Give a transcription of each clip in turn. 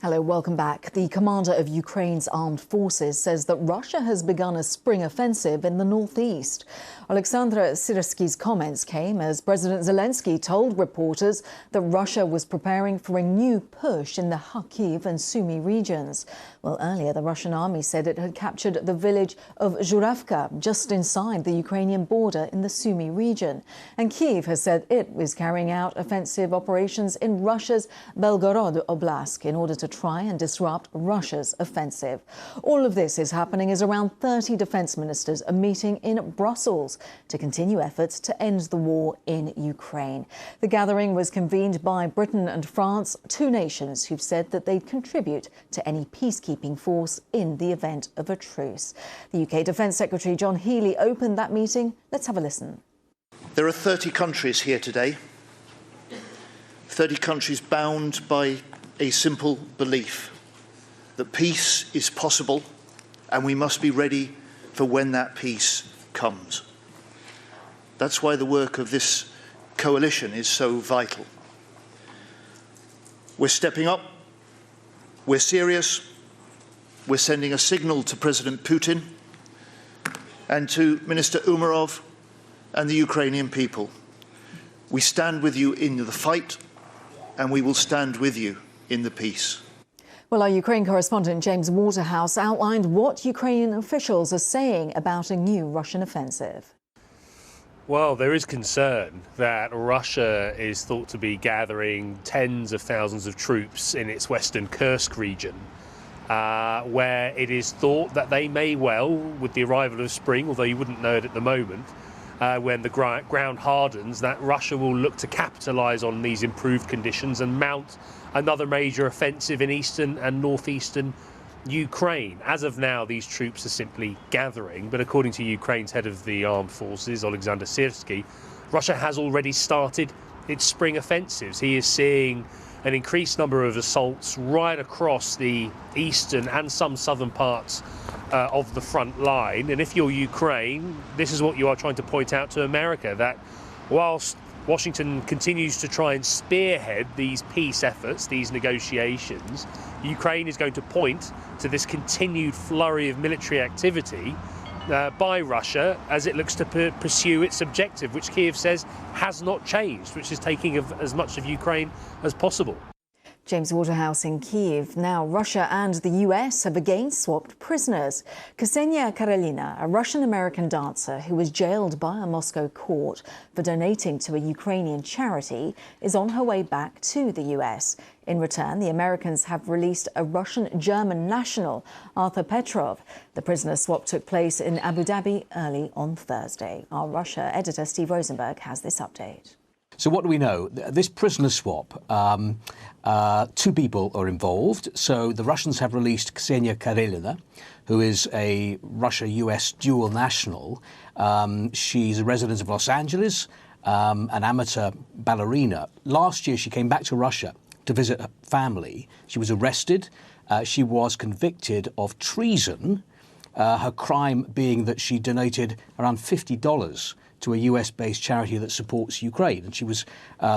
Hello, welcome back. The commander of Ukraine's armed forces says that Russia has begun a spring offensive in the northeast. Oleksandr Syrskyi's comments came as President Zelensky told reporters that Russia was preparing for a new push in the Kharkiv and Sumy regions. Well, earlier the Russian army said it had captured the village of Zhuravka, just inside the Ukrainian border in the Sumy region. And Kyiv has said it is carrying out offensive operations in Russia's Belgorod Oblast in order to try and disrupt Russia's offensive. All of this is happening as around 30 defence ministers are meeting in Brussels to continue efforts to end the war in Ukraine. The gathering was convened by Britain and France, two nations who've said that they'd contribute to any peacekeeping force in the event of a truce. The UK Defence Secretary John Healey opened that meeting. Let's have a listen. There are 30 countries here today, 30 countries bound by a simple belief that peace is possible and we must be ready for when that peace comes. That's why the work of this coalition is so vital. We're stepping up, we're serious, we're sending a signal to President Putin and to Minister Umerov and the Ukrainian people. We stand with you in the fight and we will stand with you in the peace. Well, our Ukraine correspondent James Waterhouse outlined what Ukrainian officials are saying about a new Russian offensive. Well, there is concern that Russia is thought to be gathering tens of thousands of troops in its western Kursk region, where it is thought that they may well, with the arrival of spring, although you wouldn't know it at the moment, when the ground hardens, that Russia will look to capitalise on these improved conditions and mount another major offensive in eastern and northeastern Ukraine. As of now, these troops are simply gathering, but according to Ukraine's head of the armed forces, Oleksandr Syrskyi, Russia has already started its spring offensives. He is seeing an increased number of assaults right across the eastern and some southern parts of the front line. And if you're Ukraine, this is what you are trying to point out to America, that whilst Washington continues to try and spearhead these peace efforts, these negotiations, Ukraine is going to point to this continued flurry of military activity by Russia as it looks to pursue its objective, which Kyiv says has not changed, which is taking as much of Ukraine as possible. James Waterhouse in Kyiv. Now, Russia and the US have again swapped prisoners. Ksenia Karelina, a Russian-American dancer who was jailed by a Moscow court for donating to a Ukrainian charity, is on her way back to the US. In return, the Americans have released a Russian-German national, Arthur Petrov. The prisoner swap took place in Abu Dhabi early on Thursday. Our Russia editor Steve Rosenberg has this update. So what do we know? This prisoner swap, two people are involved. So the Russians have released Ksenia Karelina, who is a Russia-US dual national. She's a resident of Los Angeles, an amateur ballerina. Last year, she came back to Russia to visit her family. She was arrested. She was convicted of treason, her crime being that she donated around $50 to a US-based charity that supports Ukraine, and she was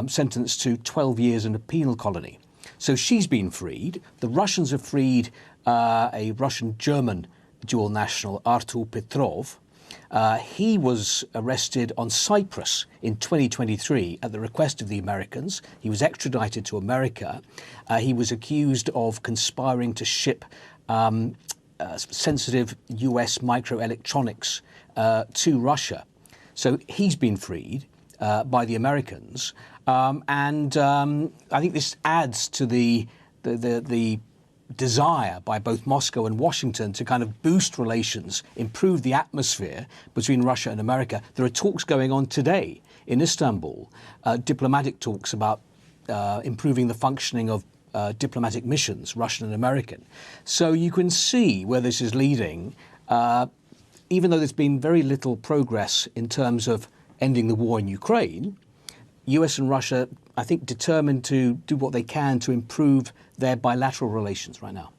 sentenced to 12 years in a penal colony. So she's been freed. The Russians have freed a Russian-German dual national, Artur Petrov. He was arrested on Cyprus in 2023 at the request of the Americans. He was extradited to America. He was accused of conspiring to ship sensitive US microelectronics to Russia. So he's been freed by the Americans, and I think this adds to the desire by both Moscow and Washington to kind of boost relations, improve the atmosphere between Russia and America. There are talks going on today in Istanbul, diplomatic talks about improving the functioning of diplomatic missions, Russian and American. So you can see where this is leading. Even though there's been very little progress in terms of ending the war in Ukraine, US and Russia, I think, determined to do what they can to improve their bilateral relations right now.